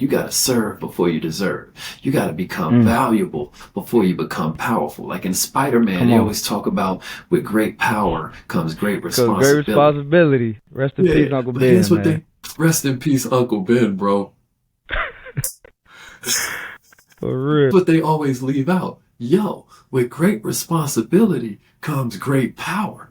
You got to serve before you deserve. You got to become valuable before you become powerful. Like in Spider-Man, they always talk about with great power comes great responsibility. Great responsibility. Rest in peace, Uncle Ben, here's what man. Rest in peace, Uncle Ben, bro. For real. But they always leave out. Yo, with great responsibility comes great power.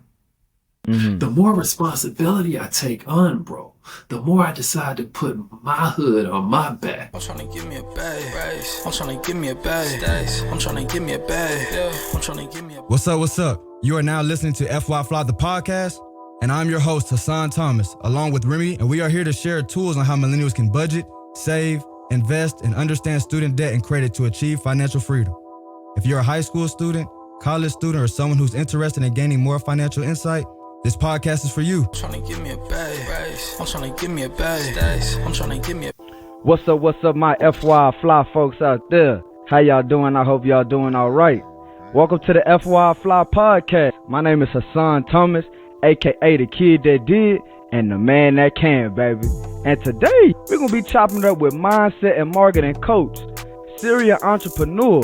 The more responsibility I take on, bro, the more I decide to put my hood on my back. I'm trying to give me a bag. I'm trying to give me a bag. I'm trying to give me a bag. I'm trying to give me a What's up? You are now listening to FY Fly the podcast, and I'm your host, Hassan Thomas, along with Remy, and we are here to share tools on how millennials can budget, save, invest, and understand student debt and credit to achieve financial freedom. If you're a high school student, college student, or someone who's interested in gaining more financial insight, this podcast is for you. I'm trying to give me a bag. I'm trying to give me a bag. I'm trying to give me a What's up, my FY Fly folks out there? How y'all doing? I hope y'all doing all right. Welcome to the FY Fly podcast. My name is Hassan Thomas, aka the kid that did and the man that can, baby. And today, we're going to be chopping it up with mindset and marketing coach, serial entrepreneur,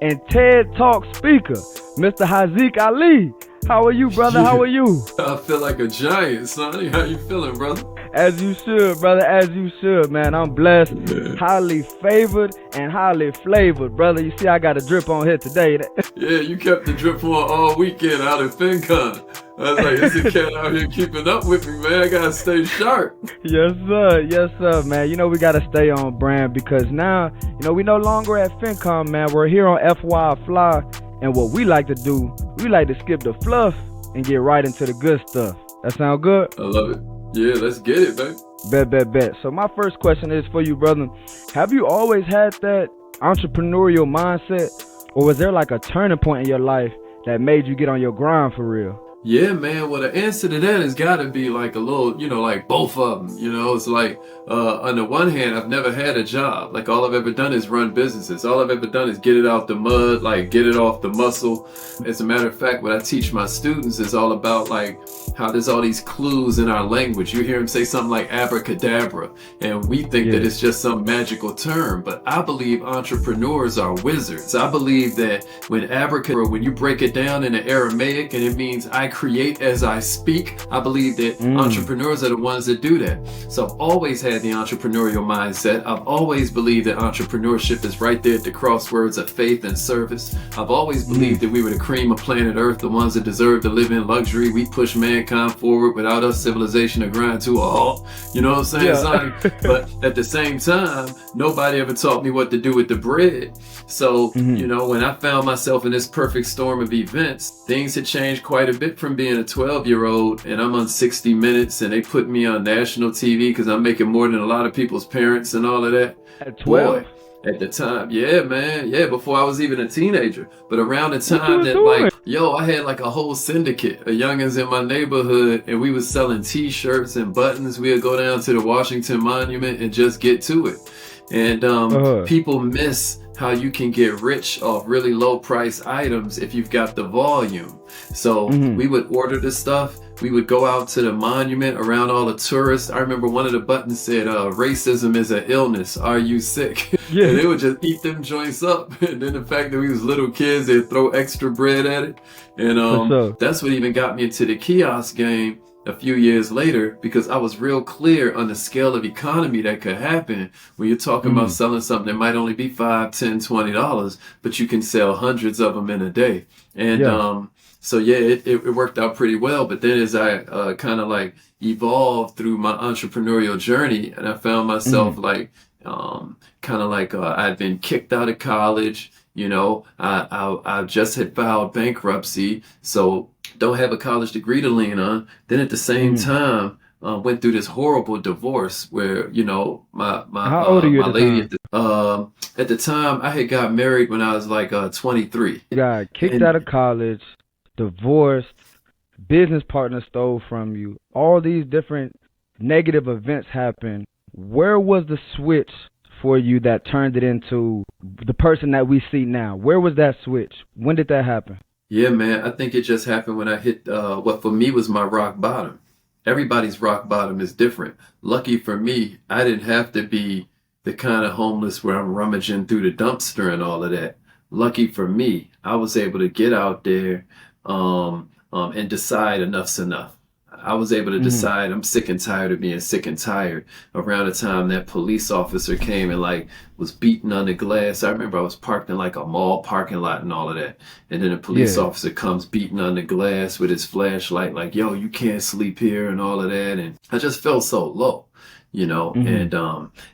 and TED Talk speaker, Mr. Haziq Ali. How are you, brother? How are you? I feel like a giant, Sonny. How you feeling, brother? As you should, brother. As you should, man. I'm blessed, highly favored, and highly flavored, brother. You see, I got a drip on here today. Yeah, you kept the drip on all weekend out in FinCon. I was like, this cat out here keeping up with me, man. I gotta stay sharp. Yes, sir, man. You know, we gotta stay on brand because now, you know, we no longer at FinCon, man. We're here on FY Fly, and what we like to do, we like to skip the fluff and get right into the good stuff. That sound good? I love it. Yeah, let's get it, baby. Bet. So my first question is for you, brother. Have you always had that entrepreneurial mindset, or was there like a turning point in your life that made you get on your grind for real? Yeah, man. Well, the answer to that has got to be like a little, you know, like both of them. You know, it's like on the one hand, I've never had a job. Like all I've ever done is run businesses. All I've ever done is get it out the mud, like get it off the muscle. As a matter of fact, what I teach my students is all about like how there's all these clues in our language. You hear them say something like abracadabra, and we think that it's just some magical term. But I believe entrepreneurs are wizards. I believe that when abracadabra, when you break it down in the Aramaic and it means I create as I speak, I believe that entrepreneurs are the ones that do that. So I've always had the entrepreneurial mindset. I've always believed that entrepreneurship is right there at the crossroads of faith and service. I've always believed that we were the cream of planet Earth, the ones that deserve to live in luxury. We push mankind forward. Without us, civilization to grind to a halt. You know what I'm saying, Yeah. Sonny? But at the same time, nobody ever taught me what to do with the bread. So, you know, when I found myself in this perfect storm of events, things had changed quite a bit from being a 12-year-old, and I'm on 60 Minutes, and they put me on national TV because I'm making more than a lot of people's parents and all of that. At 12? Boy, at the time, yeah, man. Yeah, before I was even a teenager. But around the time that, doing? like, I had like a whole syndicate of youngins in my neighborhood, and we was selling T-shirts and buttons. We'd go down to the Washington Monument and just get to it. And people miss how you can get rich off really low price items if you've got the volume. So we would order the stuff. We would go out to the monument around all the tourists. I remember one of the buttons said, racism is an illness. Are you sick? Yeah. And they would just eat them joints up. And then the fact that we was little kids, they'd throw extra bread at it. And that's what even got me into the kiosk game a few years later, because I was real clear on the scale of economy that could happen when you're talking about selling something that might only be $5, $10, $20, but you can sell hundreds of them in a day. And so yeah, it worked out pretty well. But then as I kind of like evolved through my entrepreneurial journey, and I found myself like kind of like I'd been kicked out of college. You know, I just had filed bankruptcy, so don't have a college degree to lean on. Then at the same time, went through this horrible divorce where, you know, my How old are you my lady at the time I had got married when I was like 23. You got kicked out of college, divorced, business partner stole from you. All these different negative events happen. Where was the switch for you that turned it into the person that we see now? Where was that switch? When did that happen? Yeah, man, I think it just happened when I hit what for me was my rock bottom. Everybody's rock bottom is different. Lucky for me, I didn't have to be the kind of homeless where I'm rummaging through the dumpster and all of that. Lucky for me, I was able to get out there and decide enough's enough. I was able to decide I'm sick and tired of being sick and tired around the time that police officer came and like was beating on the glass. I remember I was parked in like a mall parking lot and all of that. And then a police officer comes beating on the glass with his flashlight like, yo, you can't sleep here and all of that. And I just felt so low, you know, and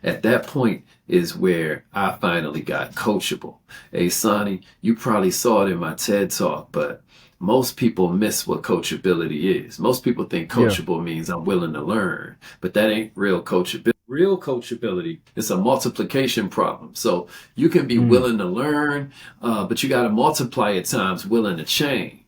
at that point is where I finally got coachable. Hey, Sonny, you probably saw it in my TED Talk, but most people miss what coachability is. Most people think coachable means I'm willing to learn, but that ain't real coachability. Real coachability is a multiplication problem. So you can be willing to learn, but you got to multiply it times willing to change.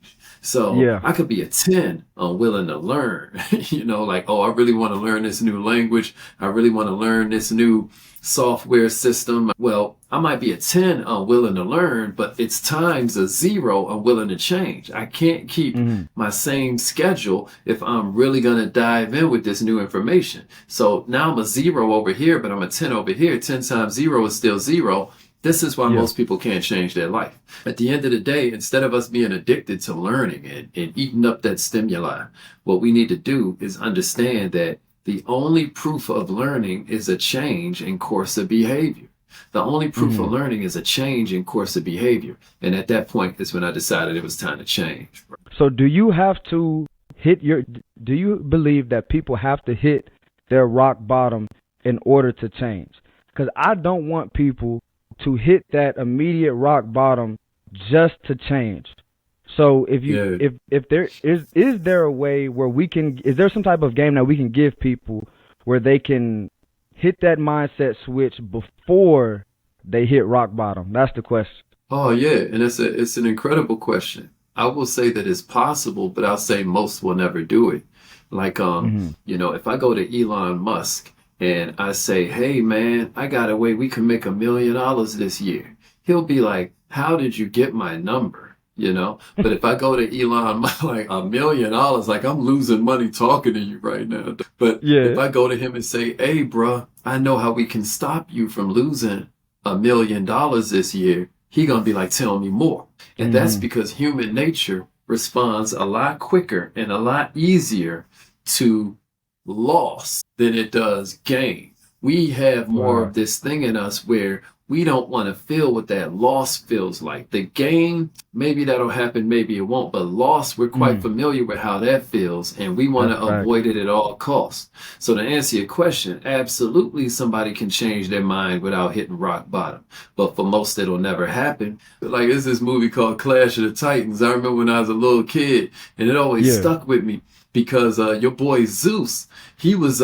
So I could be a 10 on willing to learn, you know, like, oh, I really want to learn this new language. I really want to learn this new software system. Well, I might be a 10 on willing to learn, but it's times a 0 on willing to change. I can't keep my same schedule if I'm really going to dive in with this new information. So now I'm a 0 over here, but I'm a 10 over here. 10 times 0 is still 0. This is why most people can't change their life. At the end of the day, instead of us being addicted to learning and eating up that stimuli, what we need to do is understand that the only proof of learning is a change in course of behavior. The only proof of learning is a change in course of behavior. And at that point is when I decided it was time to change. So do you have to do you believe that people have to hit their rock bottom in order to change? Because I don't want people to hit that immediate rock bottom just to change. So if you if there is there a way where is there some type of game that we can give people where they can hit that mindset switch before they hit rock bottom? That's the question. Oh yeah, and it's an incredible question. I will say that it's possible, but I'll say most will never do it. Like you know, if I go to Elon Musk and I say, hey man, I got a way we can make $1 million this year, he'll be like, how did you get my number? You know, but if I go to Elon Musk, like $1 million, like I'm losing money talking to you right now. But if I go to him and say, hey, bro, I know how we can stop you from losing $1 million this year, he gonna be like, tell me more. And that's because human nature responds a lot quicker and a lot easier to loss than it does gain. We have more of this thing in us where we don't want to feel what that loss feels like. The gain, maybe that'll happen, maybe it won't. But loss, we're quite familiar with how that feels, and we want to avoid it at all costs. So to answer your question, absolutely somebody can change their mind without hitting rock bottom. But for most, it'll never happen. Like, there's this movie called Clash of the Titans. I remember when I was a little kid, and it always stuck with me. Because your boy Zeus, he was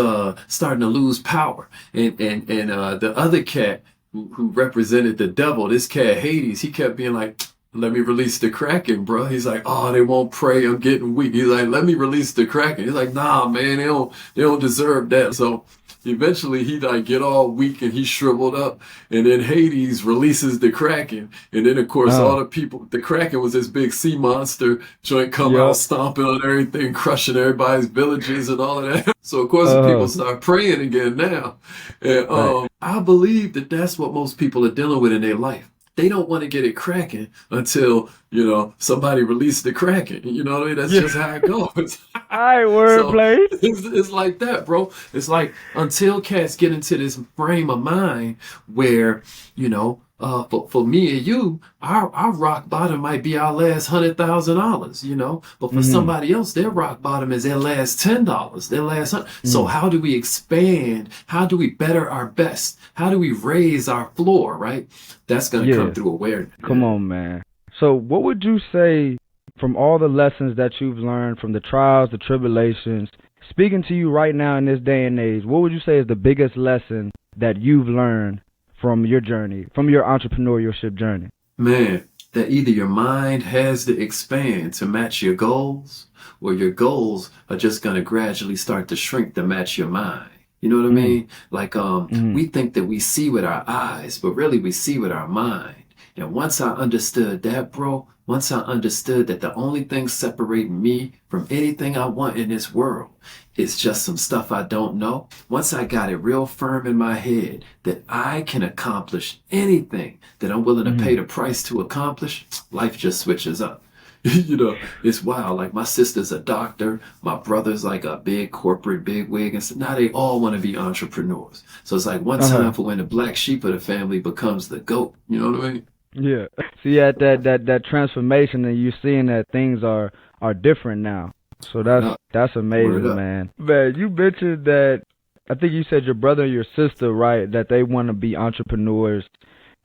starting to lose power, and the other cat who represented the devil, this cat Hades, he kept being like, let me release the Kraken, bro. He's like, oh, they won't pray, I'm getting weak. He's like, let me release the Kraken. He's like, nah, man, they don't deserve that. So eventually he like get all weak and he shriveled up, and then Hades releases the Kraken, and then of course all the people, the Kraken was this big sea monster joint, come out stomping on everything, crushing everybody's villages and all of that. So of course the people start praying again now, and I believe that that's what most people are dealing with in their life. They don't want to get it cracking until, you know, somebody released the Kraken. You know what I mean? That's just how it goes. All right, wordplay. It's like that, bro. It's like until cats get into this frame of mind where, you know, for me and you, our rock bottom might be our last $100,000, you know, but for somebody else, their rock bottom is their last $10, their last $100. So how do we expand? How do we better our best? How do we raise our floor, right? That's going to come through awareness. Come on, man. So what would you say from all the lessons that you've learned, from the trials, the tribulations, speaking to you right now in this day and age, what would you say is the biggest lesson that you've learned from your journey, from your entrepreneurship journey? Man, that either your mind has to expand to match your goals, or your goals are just going to gradually start to shrink to match your mind. You know what I mean? Like, we think that we see with our eyes, but really we see with our mind. And once I understood that, bro, once I understood that the only thing separating me from anything I want in this world is just some stuff I don't know. Once I got it real firm in my head that I can accomplish anything that I'm willing to pay the price to accomplish, life just switches up. You know, it's wild. Like my sister's a doctor, my brother's like a big corporate bigwig, and so now they all want to be entrepreneurs. So it's like one time for when the black sheep of the family becomes the goat. You know what I mean? Yeah. So you had that transformation, and you're seeing that things are different now. So that's amazing, man. Man, you mentioned that, I think you said your brother and your sister, right, that they want to be entrepreneurs.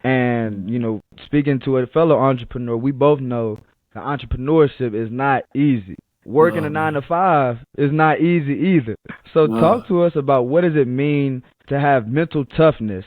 And, you know, speaking to a fellow entrepreneur, we both know that entrepreneurship is not easy. Working a 9 to 5 is not easy either. So talk to us about, what does it mean to have mental toughness,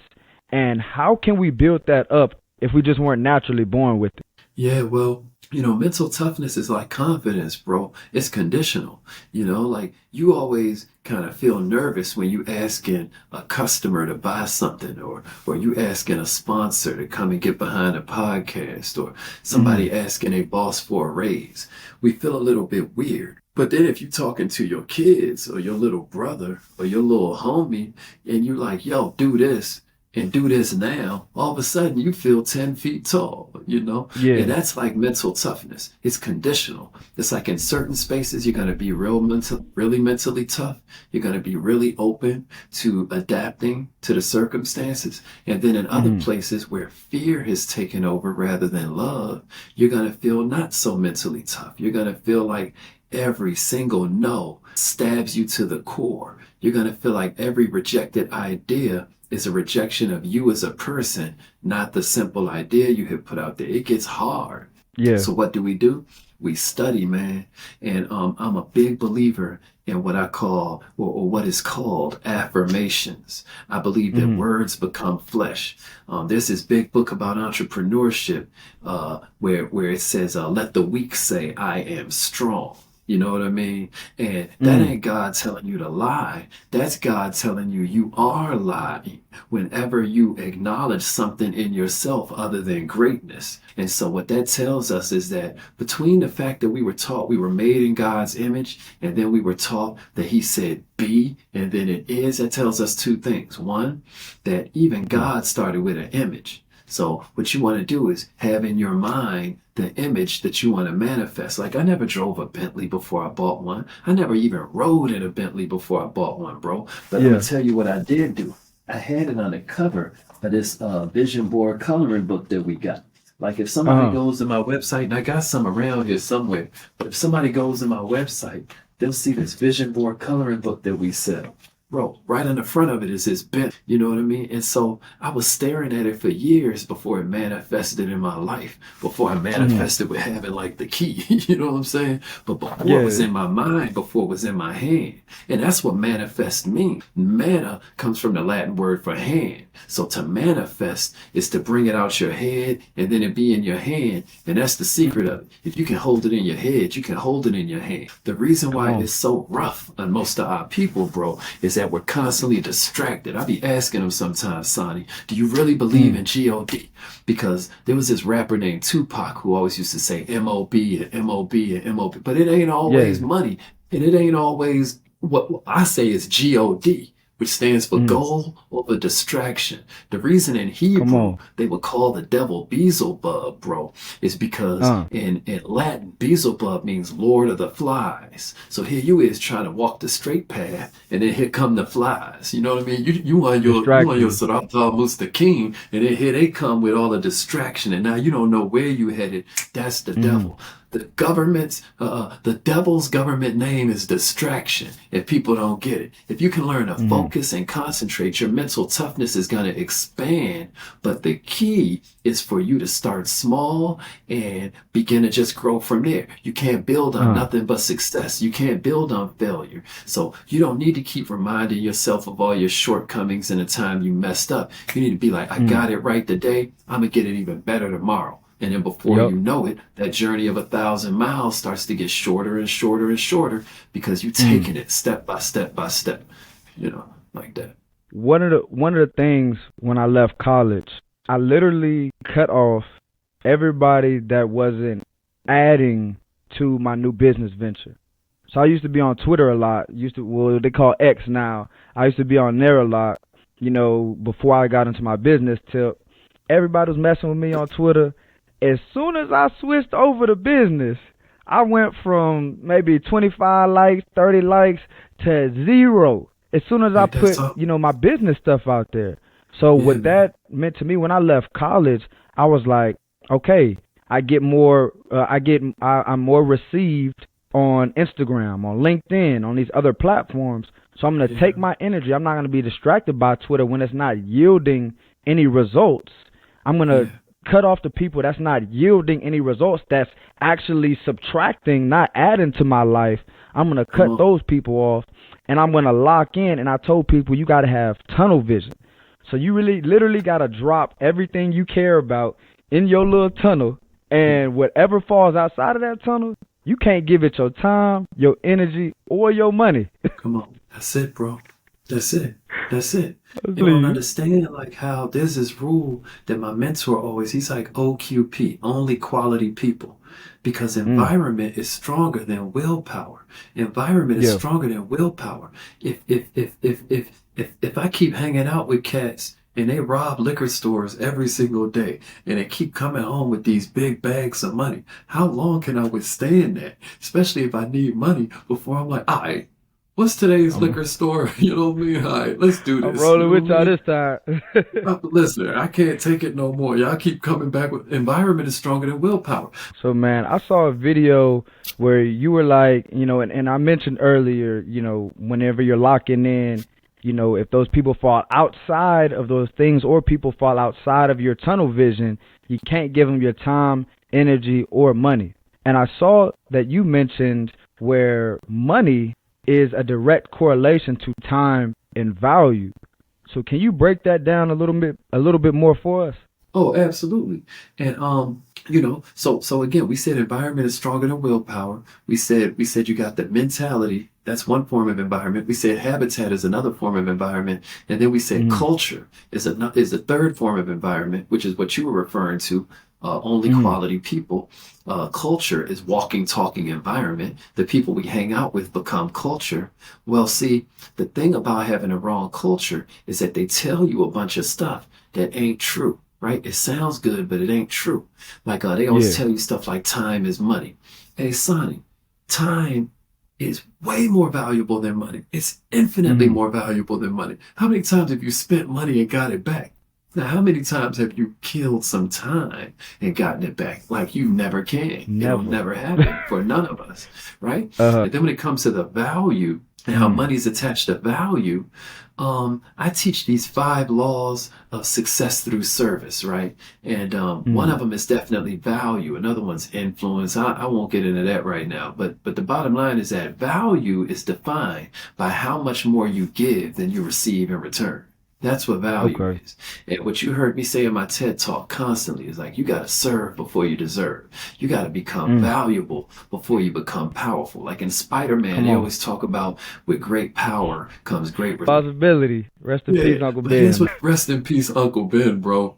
and how can we build that up if we just weren't naturally born with it? Yeah, well, you know, mental toughness is like confidence, bro. It's conditional. You know, like you always kind of feel nervous when you asking a customer to buy something, or you asking a sponsor to come and get behind a podcast, or somebody asking a boss for a raise. We feel a little bit weird. But then if you're talking to your kids or your little brother or your little homie and you're like, yo, do this and do this now, all of a sudden you feel 10 feet tall, you know? Yeah. And that's like mental toughness. It's conditional. It's like in certain spaces, you're going to be really mentally tough. You're going to be really open to adapting to the circumstances. And then in other places where fear has taken over rather than love, you're going to feel not so mentally tough. You're going to feel like every single no stabs you to the core. You're going to feel like every rejected idea is a rejection of you as a person, not the simple idea you have put out there. It gets hard. Yeah. So what do? We study, man. And I'm a big believer in what I call, or what is called, affirmations. I believe that words become flesh. There's this big book about entrepreneurship where it says, let the weak say, I am strong. You know what I mean? And that ain't God telling you to lie. That's God telling you you are lying whenever you acknowledge something in yourself other than greatness. And so what that tells us is that between the fact that we were taught we were made in God's image, and then we were taught that he said be, and then it is, that tells us two things. One, that even God started with an image. So what you want to do is have in your mind the image that you want to manifest. Like I never drove a Bentley before I bought one. I never even rode in a Bentley before I bought one, bro. But I'm going to tell you what I did do. I had it on the cover of this vision board coloring book that we got. Like if somebody goes to my website, and I got some around here somewhere, but if somebody goes to my website, they'll see this vision board coloring book that we sell. Bro, right on the front of it is this bent, you know what I mean? And so I was staring at it for years before it manifested in my life, before I manifested with having like the key, you know what I'm saying? But before it was in my mind, before it was in my hand. And that's what manifest means. Manna comes from the Latin word for hand. So to manifest is to bring it out your head and then it be in your hand. And that's the secret of it. If you can hold it in your head, you can hold it in your hand. The reason why it's so rough on most of our people, bro, is that we're constantly distracted. I be asking them sometimes, Sonny, do you really believe in G-O-D? Because there was this rapper named Tupac who always used to say M-O-B and M-O-B and M-O-B, but it ain't always money. And it ain't always what I say is G-O-D, which stands for goal over distraction. The reason in Hebrew they would call the devil Beelzebub, bro, is because in Latin, Beelzebub means Lord of the Flies. So here you is trying to walk the straight path, and then here come the flies. You know what I mean? You on your Sirata Mustaqim, and then here they come with all the distraction, and now you don't know where you headed. That's the devil. The devil's government name is distraction, if people don't get it. If you can learn to focus and concentrate, your mental toughness is going to expand. But the key is for you to start small and begin to just grow from there. You can't build on nothing but success. You can't build on failure. So you don't need to keep reminding yourself of all your shortcomings and the time you messed up. You need to be like, I got it right today. I'm going to get it even better tomorrow. And then before you know it, that journey of 1,000 miles starts to get shorter and shorter and shorter because you're taking it step by step by step, you know, like that. One of the things when I left college, I literally cut off everybody that wasn't adding to my new business venture. So I used to be on Twitter a lot. Well, they call X now. I used to be on there a lot, before I got into my business tip. Everybody was messing with me on Twitter. As soon as I switched over to business, I went from maybe 25 likes, 30 likes to 0. As soon as I put, my business stuff out there. So what that meant to me when I left college, I was like, okay, I'm more received on Instagram, on LinkedIn, on these other platforms. So I'm going to take my energy. I'm not going to be distracted by Twitter when it's not yielding any results. I'm going to cut off the people that's not yielding any results, that's actually subtracting, not adding to my life. I'm going to cut those people off, and I'm going to lock in. And I told people you got to have tunnel vision. So you really literally got to drop everything you care about in your little tunnel, and whatever falls outside of that tunnel, you can't give it your time, your energy, or your money. Come on. That's it, bro. That's it. You don't understand like how there's this rule that my mentor always, he's like OQP, only quality people. Because environment is stronger than willpower. Environment is stronger than willpower. If I keep hanging out with cats and they rob liquor stores every single day and they keep coming home with these big bags of money, how long can I withstand that? Especially if I need money before I'm like, all right, what's today's liquor store? You know what I mean? All right, let's do this. I'm rolling with y'all this time. Listen, I can't take it no more. Y'all keep coming back with environment is stronger than willpower. So, man, I saw a video where you were like, and I mentioned earlier, whenever you're locking in, if those people fall outside of those things or people fall outside of your tunnel vision, you can't give them your time, energy, or money. And I saw that you mentioned where money is a direct correlation to time and value. So can you break that down a little bit more for us? Oh, absolutely. And so again, we said environment is stronger than willpower. We said you got the mentality. That's one form of environment. We said habitat is another form of environment. And then we said culture is a third form of environment, which is what you were referring to, only quality people. Culture is walking, talking environment. The people we hang out with become culture. Well, see, the thing about having a wrong culture is that they tell you a bunch of stuff that ain't true. Right? It sounds good, but it ain't true. Like they always tell you stuff like time is money. Hey, Sonny, time is way more valuable than money. It's infinitely more valuable than money. How many times have you spent money and got it back? Now, how many times have you killed some time and gotten it back? Like you never can. It'll never happen for none of us, right? And then when it comes to the value and how money's attached to value, I teach these 5 laws of success through service, right? And one of them is definitely value. Another one's influence. I won't get into that right now. But the bottom line is that value is defined by how much more you give than you receive in return. That's what value is. And what you heard me say in my TED Talk constantly is like, you got to serve before you deserve. You got to become valuable before you become powerful. Like in Spider-Man, they always talk about with great power comes great responsibility. Rest in peace, Uncle Ben. Rest in peace, Uncle Ben, bro.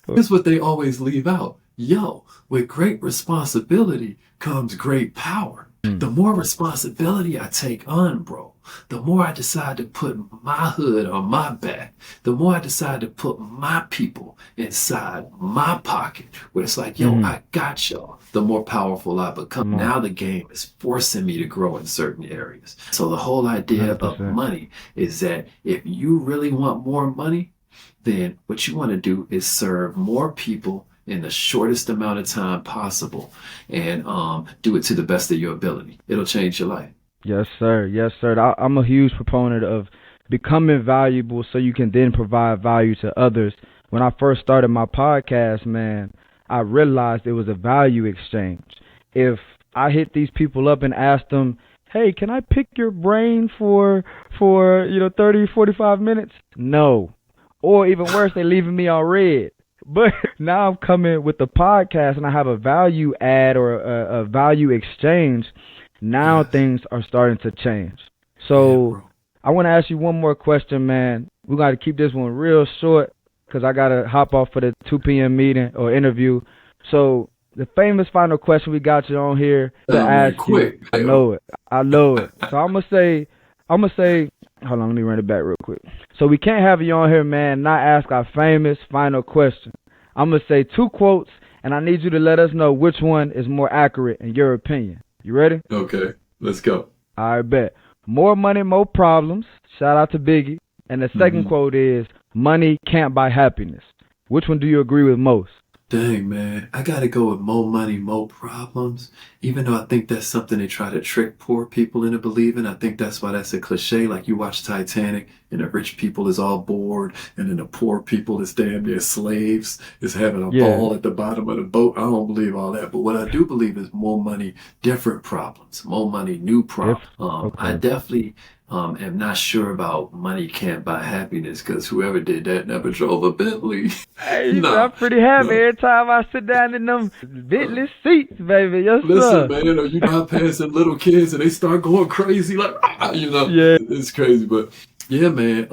Here's what they always leave out. Yo, with great responsibility comes great power. The more responsibility I take on, bro, the more I decide to put my hood on my back, the more I decide to put my people inside my pocket, where it's like, yo, I got y'all, the more powerful I become. Now the game is forcing me to grow in certain areas. So the whole idea 100%. Of money is that if you really want more money, then what you want to do is serve more people in the shortest amount of time possible and do it to the best of your ability. It'll change your life. Yes, sir. Yes, sir. I'm a huge proponent of becoming valuable so you can then provide value to others. When I first started my podcast, man, I realized it was a value exchange. If I hit these people up and asked them, hey, can I pick your brain for 30, 45 minutes? No. Or even worse, they leaving me on red. But now I'm coming with the podcast and I have a value add or a value exchange. Now things are starting to change. So I want to ask you one more question, man. We got to keep this one real short because I got to hop off for the 2 p.m. meeting or interview. So the famous final question we got you on here to Man, ask quick. you. I know it. I know it. So I'm gonna say, hold on, let me run it back real quick. So we can't have you on here, man, not ask our famous final question. I'm gonna say 2 quotes, and I need you to let us know which one is more accurate in your opinion. You ready? Okay, let's go. I bet. More money, more problems. Shout out to Biggie. And the second quote is, money can't buy happiness. Which one do you agree with most? Dang, man. I gotta go with more money, more problems. Even though I think that's something they try to trick poor people into believing. I think that's why that's a cliche. Like you watch Titanic and the rich people is all bored and then the poor people is damn near slaves, is having a ball at the bottom of the boat. I don't believe all that. But what I do believe is more money, different problems. More money, new problems. I definitely am not sure about money can't buy happiness because whoever did that never drove a Bentley. Hey, I'm pretty happy every time I sit down in them Bentley seats, baby. Yes, Listen, man, are you not passing little kids and they start going crazy? Like, it's crazy. But yeah, man,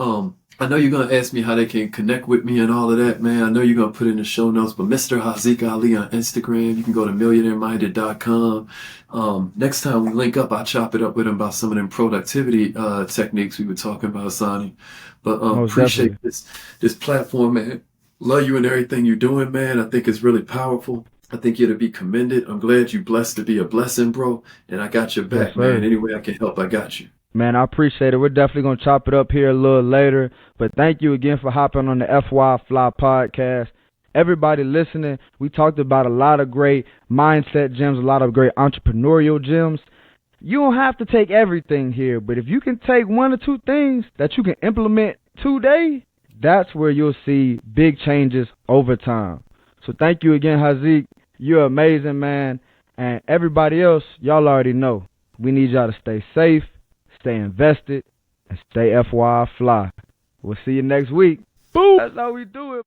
I know you're going to ask me how they can connect with me and all of that, man. I know you're going to put in the show notes, but Mr. Haziq Ali on Instagram, you can go to millionaireminded.com. Next time we link up, I'll chop it up with him about some of them productivity techniques we were talking about, Sonny. But appreciate this platform, man. Love you and everything you're doing, man. I think it's really powerful. I think you're to be commended. I'm glad you're blessed to be a blessing, bro. And I got your back, man. Any way I can help, I got you. Man, I appreciate it. We're definitely going to chop it up here a little later. But thank you again for hopping on the FY Fly podcast. Everybody listening, we talked about a lot of great mindset gems, a lot of great entrepreneurial gems. You don't have to take everything here, but if you can take 1 or 2 things that you can implement today, that's where you'll see big changes over time. So thank you again, Haziq. You're amazing, man. And everybody else, y'all already know. We need y'all to stay safe, stay invested, and stay FY Fly. We'll see you next week. Boom! That's how we do it.